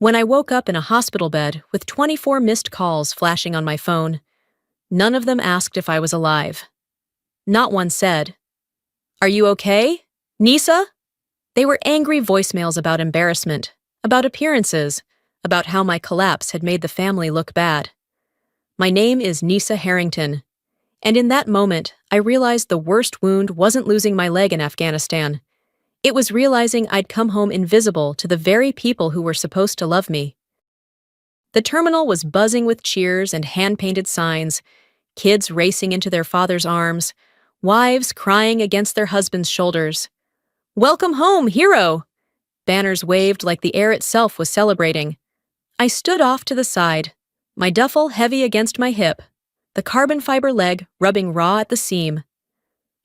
When I woke up in a hospital bed with 24 missed calls flashing on my phone, none of them asked if I was alive. Not one said, "Are you okay, Nyssa?" They were angry voicemails about embarrassment, about appearances, about how my collapse had made the family look bad. My name is Nyssa Harrington, and in that moment, I realized the worst wound wasn't losing my leg in Afghanistan. It was realizing I'd come home invisible to the very people who were supposed to love me. The terminal was buzzing with cheers and hand-painted signs, kids racing into their father's arms, wives crying against their husbands' shoulders. "Welcome home, hero!" Banners waved like the air itself was celebrating. I stood off to the side, my duffel heavy against my hip, the carbon fiber leg rubbing raw at the seam.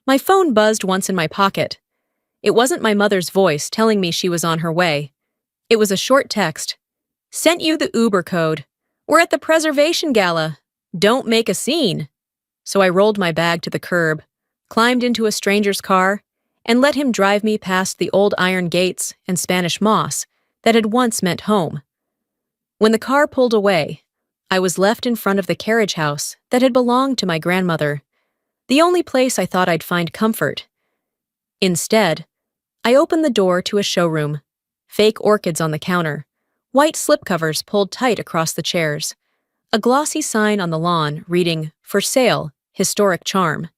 My phone buzzed once in my pocket. It wasn't my mother's voice telling me she was on her way. It was a short text. "Sent you the Uber code. We're at the preservation gala. Don't make a scene." So I rolled my bag to the curb, climbed into a stranger's car, and let him drive me past the old iron gates and Spanish moss that had once meant home. When the car pulled away, I was left in front of the carriage house that had belonged to my grandmother, the only place I thought I'd find comfort. Instead, I opened the door to a showroom, fake orchids on the counter, white slipcovers pulled tight across the chairs, a glossy sign on the lawn reading, "For sale, historic charm."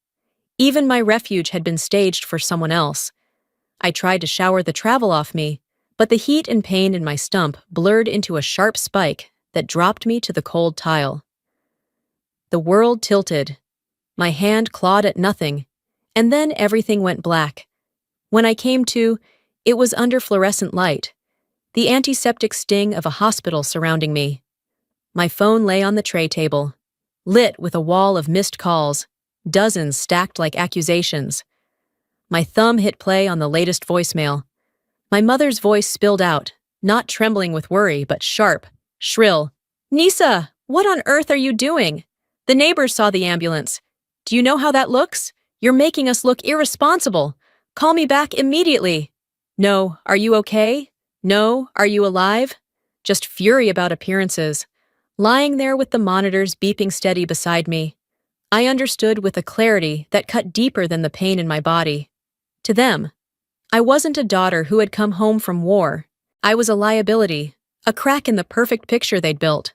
Even my refuge had been staged for someone else. I tried to shower the travel off me, but the heat and pain in my stump blurred into a sharp spike that dropped me to the cold tile. The world tilted. My hand clawed at nothing, and then everything went black. When I came to, it was under fluorescent light, the antiseptic sting of a hospital surrounding me. My phone lay on the tray table, lit with a wall of missed calls, dozens stacked like accusations. My thumb hit play on the latest voicemail. My mother's voice spilled out, not trembling with worry, but sharp, shrill. "Nyssa, what on earth are you doing? The neighbors saw the ambulance. Do you know how that looks? You're making us look irresponsible. Call me back immediately." No, "Are you okay?" No, "Are you alive?" Just fury about appearances. Lying there with the monitors beeping steady beside me, I understood with a clarity that cut deeper than the pain in my body. To them, I wasn't a daughter who had come home from war. I was a liability, a crack in the perfect picture they'd built.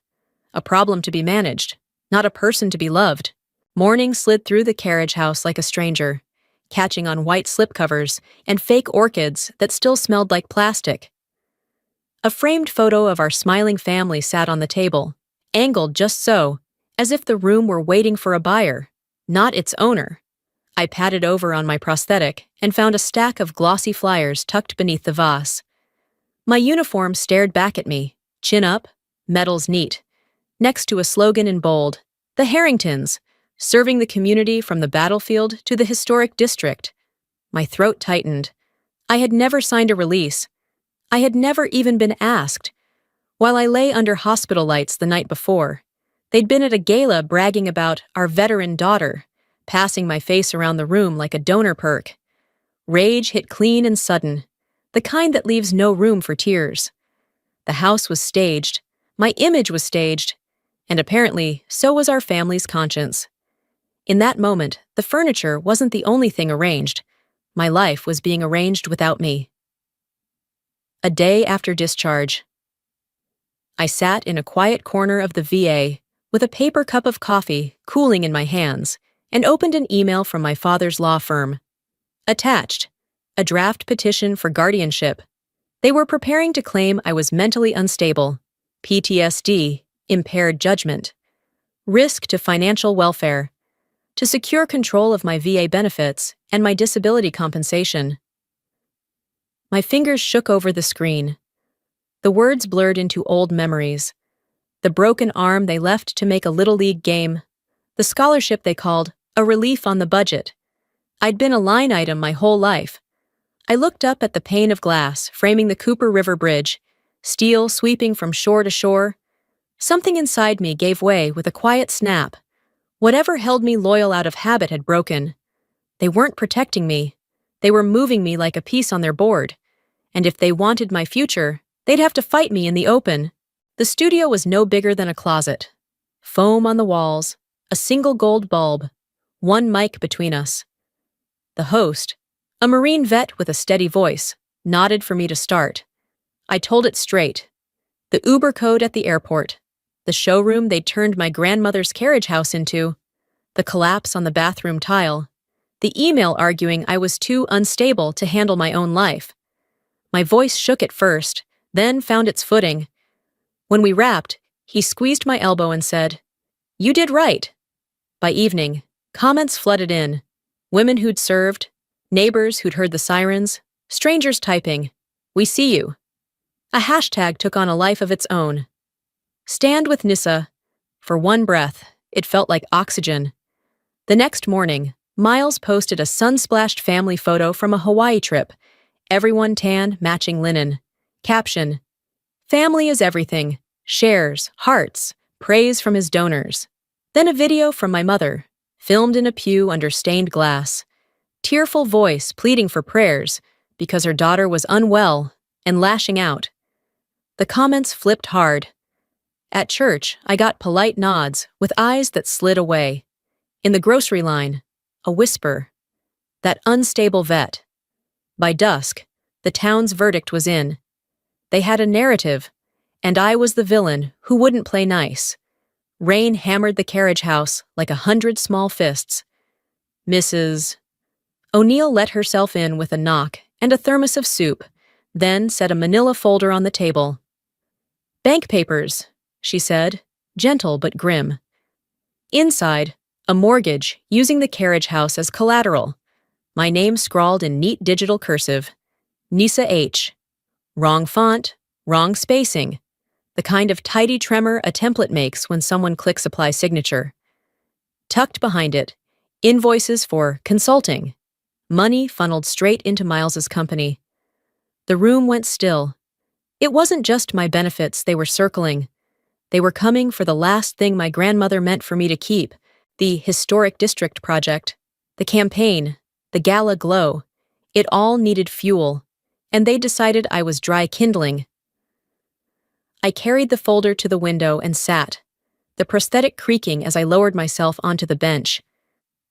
A problem to be managed, not a person to be loved. Morning slid through the carriage house like a stranger, catching on white slipcovers and fake orchids that still smelled like plastic. A framed photo of our smiling family sat on the table, angled just so, as if the room were waiting for a buyer, not its owner. I patted over on my prosthetic and found a stack of glossy flyers tucked beneath the vase. My uniform stared back at me, chin up, medals neat, next to a slogan in bold, "The Harringtons, serving the community from the battlefield to the historic district." My throat tightened. I had never signed a release. I had never even been asked. While I lay under hospital lights the night before, they'd been at a gala bragging about our veteran daughter, passing my face around the room like a donor perk. Rage hit clean and sudden, the kind that leaves no room for tears. The house was staged, my image was staged, and apparently so was our family's conscience. In that moment, the furniture wasn't the only thing arranged. My life was being arranged without me. A day after discharge, I sat in a quiet corner of the VA with a paper cup of coffee cooling in my hands and opened an email from my father's law firm. Attached, a draft petition for guardianship. They were preparing to claim I was mentally unstable, PTSD, impaired judgment, risk to financial welfare, to secure control of my VA benefits and my disability compensation. My fingers shook over the screen. The words blurred into old memories. The broken arm they left to make a Little League game. The scholarship they called a relief on the budget. I'd been a line item my whole life. I looked up at the pane of glass framing the Cooper River Bridge, steel sweeping from shore to shore. Something inside me gave way with a quiet snap. Whatever held me loyal out of habit had broken. They weren't protecting me. They were moving me like a piece on their board. And if they wanted my future, They'd have to fight me in the open. The studio was no bigger than a closet. Foam on the walls, a single gold bulb, one mic between us. The host, a Marine vet with a steady voice, nodded for me to start. I told it straight. The Uber code at the airport, the showroom they'd turned my grandmother's carriage house into, the collapse on the bathroom tile, the email arguing I was too unstable to handle my own life. My voice shook at first, then found its footing. When we wrapped, he squeezed my elbow and said, "You did right." By evening, comments flooded in. Women who'd served, neighbors who'd heard the sirens, strangers typing, "We see you." A hashtag took on a life of its own. Stand with Nyssa. For one breath, it felt like oxygen. The next morning, Miles posted a sun-splashed family photo from a Hawaii trip. Everyone tan, matching linen. Caption, "Family is everything. Shares, hearts, praise from his donors." Then a video from my mother, filmed in a pew under stained glass. Tearful voice pleading for prayers because her daughter was unwell and lashing out. The comments flipped hard. At church, I got polite nods with eyes that slid away. In the grocery line, a whisper. That unstable vet. By dusk, the town's verdict was in. They had a narrative, and I was the villain who wouldn't play nice. Rain hammered the carriage house like 100 small fists. Mrs. O'Neill let herself in with a knock and a thermos of soup, then set a manila folder on the table. "Bank papers," she said, gentle but grim. Inside, a mortgage using the carriage house as collateral. My name scrawled in neat digital cursive. Nyssa H. Wrong font, wrong spacing. The kind of tidy tremor a template makes when someone clicks apply signature. Tucked behind it, invoices for consulting. Money funneled straight into Miles's company. The room went still. It wasn't just my benefits they were circling. They were coming for the last thing my grandmother meant for me to keep, the historic district project, the campaign, the gala glow. It all needed fuel, and they decided I was dry kindling. I carried the folder to the window and sat, the prosthetic creaking as I lowered myself onto the bench.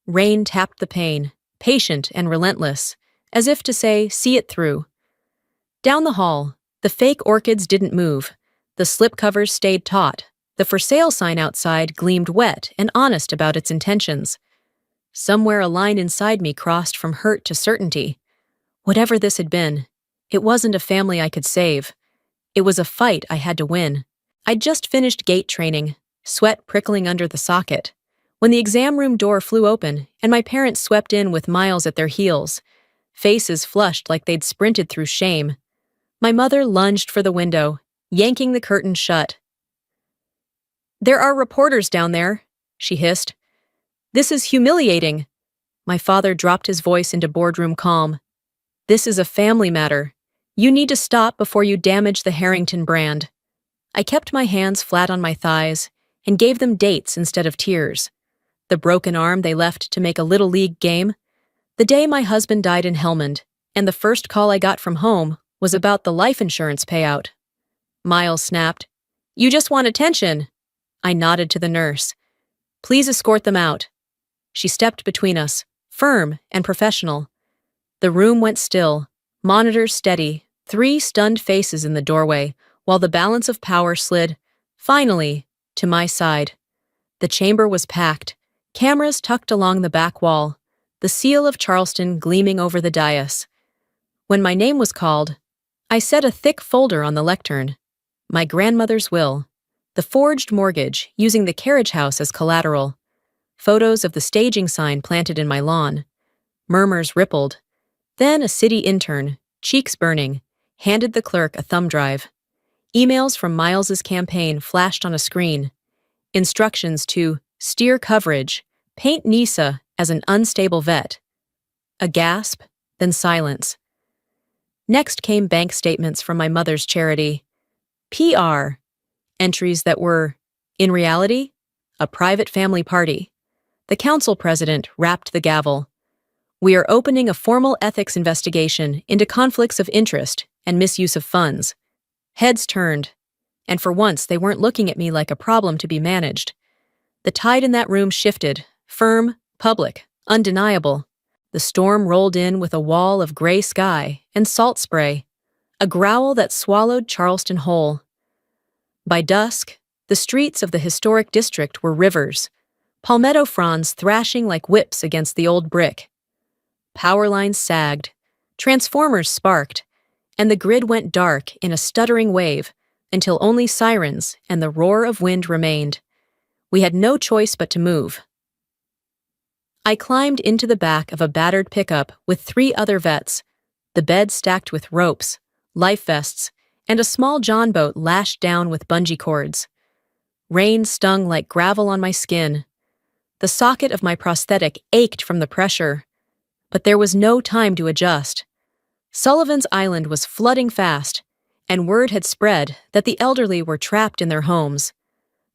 Rain tapped the pane, patient and relentless, as if to say, "See it through." Down the hall, the fake orchids didn't move. The slipcovers stayed taut. The for sale sign outside gleamed wet and honest about its intentions. Somewhere a line inside me crossed from hurt to certainty. Whatever this had been, it wasn't a family I could save. It was a fight I had to win. I'd just finished gate training, sweat prickling under the socket, when the exam room door flew open and my parents swept in with Miles at their heels, faces flushed like they'd sprinted through shame. My mother lunged for the window, yanking the curtain shut. "There are reporters down there," she hissed. "This is humiliating." My father dropped his voice into boardroom calm. "This is a family matter. You need to stop before you damage the Harrington brand." I kept my hands flat on my thighs and gave them dates instead of tears. The broken arm they left to make a little league game. The day my husband died in Helmand, and the first call I got from home was about the life insurance payout. Miles snapped, "You just want attention." I nodded to the nurse. "Please escort them out." She stepped between us, firm and professional. The room went still, monitors steady, 3 stunned faces in the doorway, while the balance of power slid, finally, to my side. The chamber was packed, cameras tucked along the back wall, the seal of Charleston gleaming over the dais. When my name was called, I set a thick folder on the lectern. My grandmother's will, the forged mortgage using the carriage house as collateral, photos of the staging sign planted in my lawn. Murmurs rippled. Then a city intern, cheeks burning, handed the clerk a thumb drive. Emails from Miles's campaign flashed on a screen. Instructions to steer coverage, paint Nyssa as an unstable vet. A gasp, then silence. Next came bank statements from my mother's charity. PR. Entries that were, in reality, a private family party. The council president rapped the gavel. "We are opening a formal ethics investigation into conflicts of interest and misuse of funds." Heads turned, and for once they weren't looking at me like a problem to be managed. The tide in that room shifted, firm, public, undeniable. The storm rolled in with a wall of gray sky and salt spray, a growl that swallowed Charleston whole. By dusk, the streets of the historic district were rivers, palmetto fronds thrashing like whips against the old brick. Power lines sagged, transformers sparked, and the grid went dark in a stuttering wave until only sirens and the roar of wind remained. We had no choice but to move. I climbed into the back of a battered pickup with 3 other vets, the bed stacked with ropes, life vests, and a small John boat lashed down with bungee cords. Rain stung like gravel on my skin. The socket of my prosthetic ached from the pressure, but there was no time to adjust. Sullivan's Island was flooding fast, and word had spread that the elderly were trapped in their homes.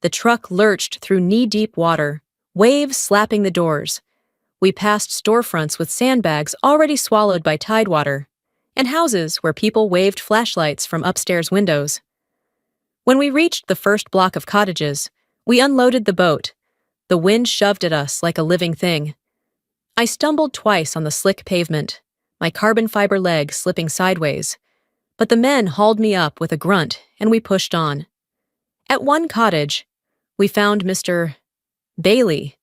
The truck lurched through knee-deep water, waves slapping the doors. We passed storefronts with sandbags already swallowed by tidewater, and houses where people waved flashlights from upstairs windows. When we reached the first block of cottages, we unloaded the boat. The wind shoved at us like a living thing. I stumbled twice on the slick pavement, my carbon fiber leg slipping sideways, but the men hauled me up with a grunt and we pushed on. At one cottage, we found Mr. Bailey,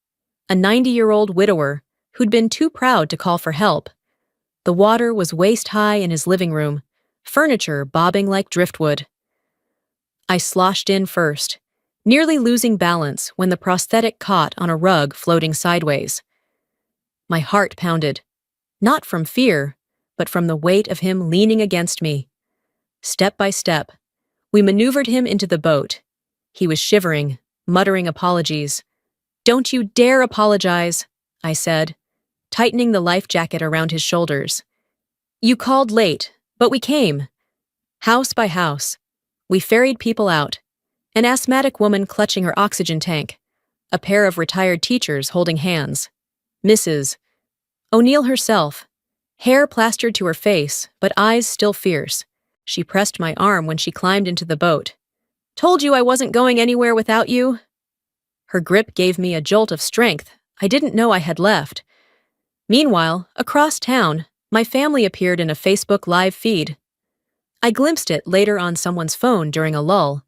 a 90-year-old widower who'd been too proud to call for help. The water was waist-high in his living room, furniture bobbing like driftwood. I sloshed in first, nearly losing balance when the prosthetic caught on a rug floating sideways. My heart pounded, not from fear, but from the weight of him leaning against me. Step by step, we maneuvered him into the boat. He was shivering, muttering apologies. "Don't you dare apologize," I said, tightening the life jacket around his shoulders. "You called late, but we came." House by house, we ferried people out, an asthmatic woman clutching her oxygen tank, a pair of retired teachers holding hands, Mrs. O'Neill herself, hair plastered to her face, but eyes still fierce. She pressed my arm when she climbed into the boat. "Told you I wasn't going anywhere without you." Her grip gave me a jolt of strength I didn't know I had left. Meanwhile, across town, my family appeared in a Facebook Live feed. I glimpsed it later on someone's phone during a lull.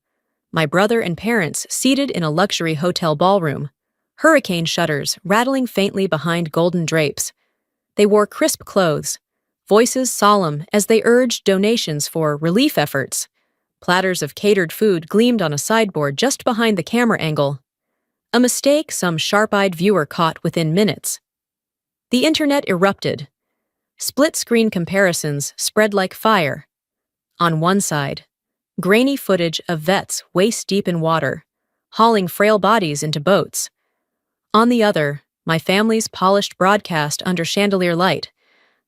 My brother and parents seated in a luxury hotel ballroom, hurricane shutters rattling faintly behind golden drapes. They wore crisp clothes, voices solemn as they urged donations for relief efforts. Platters of catered food gleamed on a sideboard just behind the camera angle. A mistake some sharp-eyed viewer caught within minutes. The internet erupted. Split-screen comparisons spread like fire. On one side, grainy footage of vets waist-deep in water, hauling frail bodies into boats. On the other, my family's polished broadcast under chandelier light.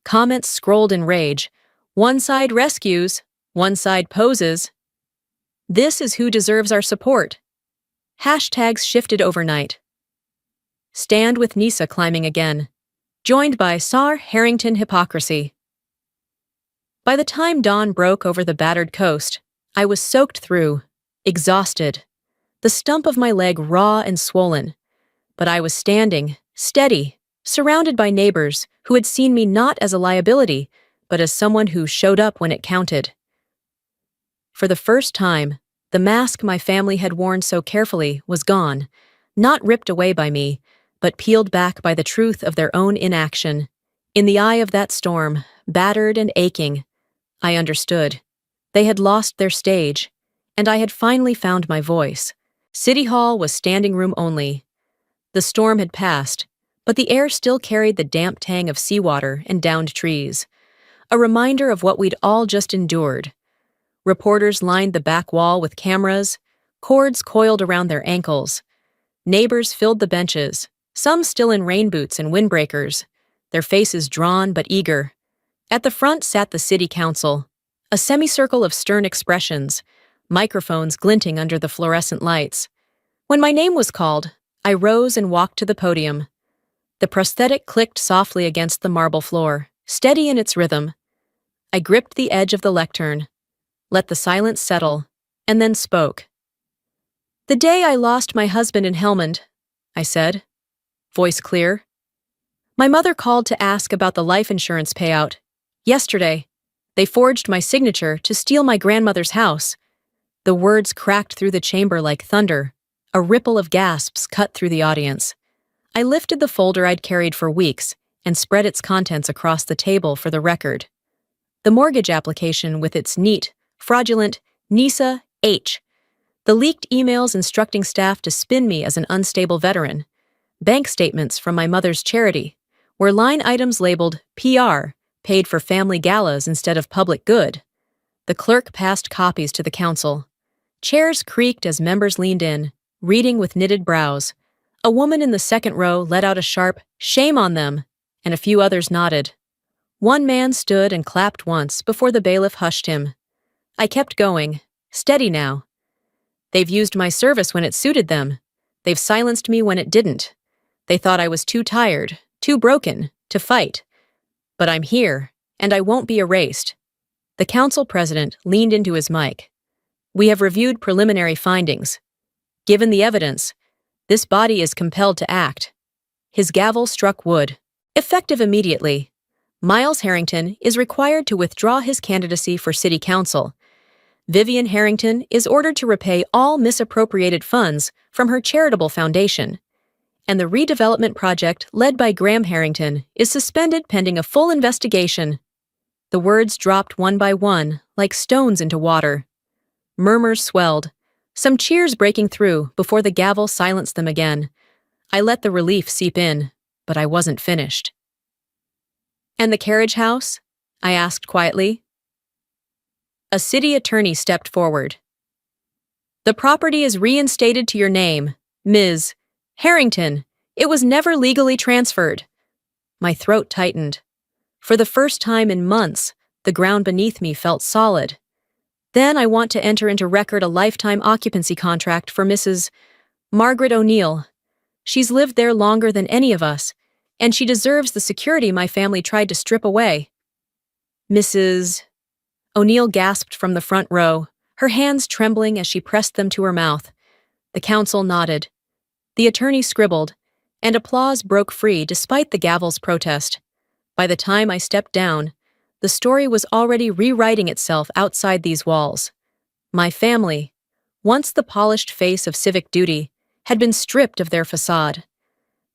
Comments scrolled in rage. One side rescues, one side poses. This is who deserves our support. Hashtags shifted overnight. Stand with Nyssa climbing again, joined by Nyssa Harrington hypocrisy. By the time dawn broke over the battered coast, I was soaked through, exhausted, the stump of my leg raw and swollen. But I was standing, steady, surrounded by neighbors who had seen me not as a liability, but as someone who showed up when it counted. For the first time, the mask my family had worn so carefully was gone, not ripped away by me, but peeled back by the truth of their own inaction. In the eye of that storm, battered and aching, I understood. They had lost their stage, and I had finally found my voice. City Hall was standing room only. The storm had passed, but the air still carried the damp tang of seawater and downed trees, a reminder of what we'd all just endured. Reporters lined the back wall with cameras, cords coiled around their ankles. Neighbors filled the benches, some still in rain boots and windbreakers, their faces drawn but eager. At the front sat the city council, a semicircle of stern expressions, microphones glinting under the fluorescent lights. When my name was called, I rose and walked to the podium. The prosthetic clicked softly against the marble floor, steady in its rhythm. I gripped the edge of the lectern. let the silence settle, and then spoke. "The day I lost my husband in Helmand," I said, voice clear. "My mother called to ask about the life insurance payout. Yesterday, they forged my signature to steal my grandmother's house." The words cracked through the chamber like thunder. A ripple of gasps cut through the audience. I lifted the folder I'd carried for weeks and spread its contents across the table for the record. The mortgage application with its neat, fraudulent Nyssa H. The leaked emails instructing staff to spin me as an unstable veteran. Bank statements from my mother's charity, where line items labeled PR paid for family galas instead of public good. The clerk passed copies to the council. Chairs creaked as members leaned in, reading with knitted brows. A woman in the second row let out a sharp, "Shame on them," and a few others nodded. One man stood and clapped once before the bailiff hushed him. I kept going, steady now. "They've used my service when it suited them. They've silenced me when it didn't. They thought I was too tired, too broken, to fight. But I'm here, and I won't be erased." The council president leaned into his mic. "We have reviewed preliminary findings. Given the evidence, this body is compelled to act." His gavel struck wood. Effective immediately. Miles Harrington is required to withdraw his candidacy for city council. Vivian Harrington is ordered to repay all misappropriated funds from her charitable foundation. And the redevelopment project led by Graham Harrington is suspended pending a full investigation. The words dropped one by one, like stones into water. Murmurs swelled, some cheers breaking through before the gavel silenced them again. I let the relief seep in, but I wasn't finished. "And the carriage house?" I asked quietly. A city attorney stepped forward. "The property is reinstated to your name, Ms. Harrington. It was never legally transferred." My throat tightened. For the first time in months, the ground beneath me felt solid. "Then I want to enter into record a lifetime occupancy contract for Mrs. Margaret O'Neill. She's lived there longer than any of us, and she deserves the security my family tried to strip away." "Mrs. O'Neill gasped from the front row, her hands trembling as she pressed them to her mouth. The council nodded. The attorney scribbled, and applause broke free despite the gavel's protest. By the time I stepped down, the story was already rewriting itself outside these walls. My family, once the polished face of civic duty, had been stripped of their facade.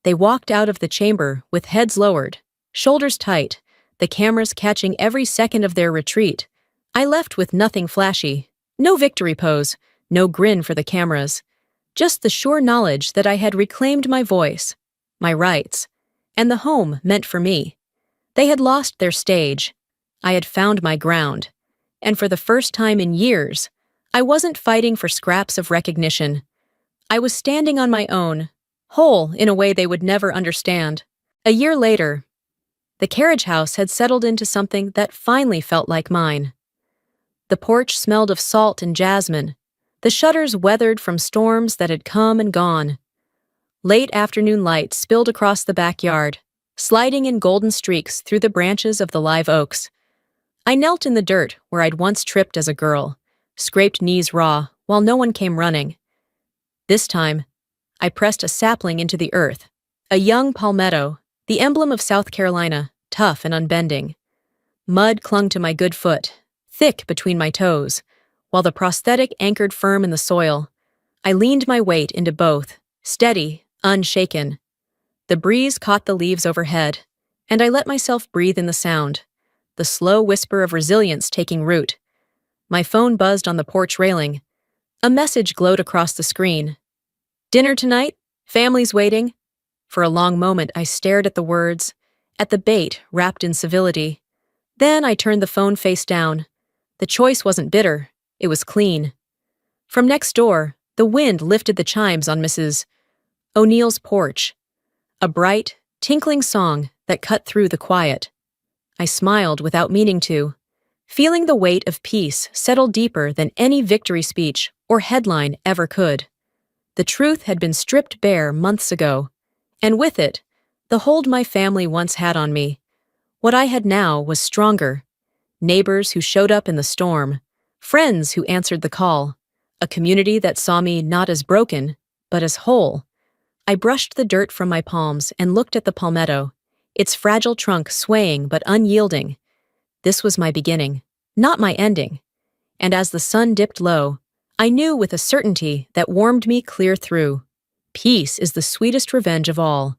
They walked out of the chamber with heads lowered, shoulders tight, the cameras catching every second of their retreat. I left with nothing flashy, no victory pose, no grin for the cameras, just the sure knowledge that I had reclaimed my voice, my rights, and the home meant for me. They had lost their stage. I had found my ground. And for the first time in years, I wasn't fighting for scraps of recognition. I was standing on my own, whole in a way they would never understand. A year later, the carriage house had settled into something that finally felt like mine. The porch smelled of salt and jasmine, the shutters weathered from storms that had come and gone. Late afternoon light spilled across the backyard, sliding in golden streaks through the branches of the live oaks. I knelt in the dirt where I'd once tripped as a girl, scraped knees raw while no one came running. This time, I pressed a sapling into the earth, a young palmetto, the emblem of South Carolina, tough and unbending. Mud clung to my good foot, thick between my toes, while the prosthetic anchored firm in the soil. I leaned my weight into both, steady, unshaken. The breeze caught the leaves overhead, and I let myself breathe in the sound, the slow whisper of resilience taking root. My phone buzzed on the porch railing. A message glowed across the screen. "Dinner tonight? Family's waiting." For a long moment I stared at the words, at the bait wrapped in civility. Then I turned the phone face down. The choice wasn't bitter, it was clean. From next door, the wind lifted the chimes on Mrs. O'Neill's porch. A bright, tinkling song that cut through the quiet. I smiled without meaning to, feeling the weight of peace settle deeper than any victory speech or headline ever could. The truth had been stripped bare months ago, and with it, the hold my family once had on me. What I had now was stronger. Neighbors who showed up in the storm, Friends who answered the call. A community that saw me not as broken, but as whole. I brushed the dirt from my palms and looked at the palmetto, its fragile trunk swaying but unyielding. This was my beginning, not my ending. And as the sun dipped low, I knew with a certainty that warmed me clear through. Peace is the sweetest revenge of all.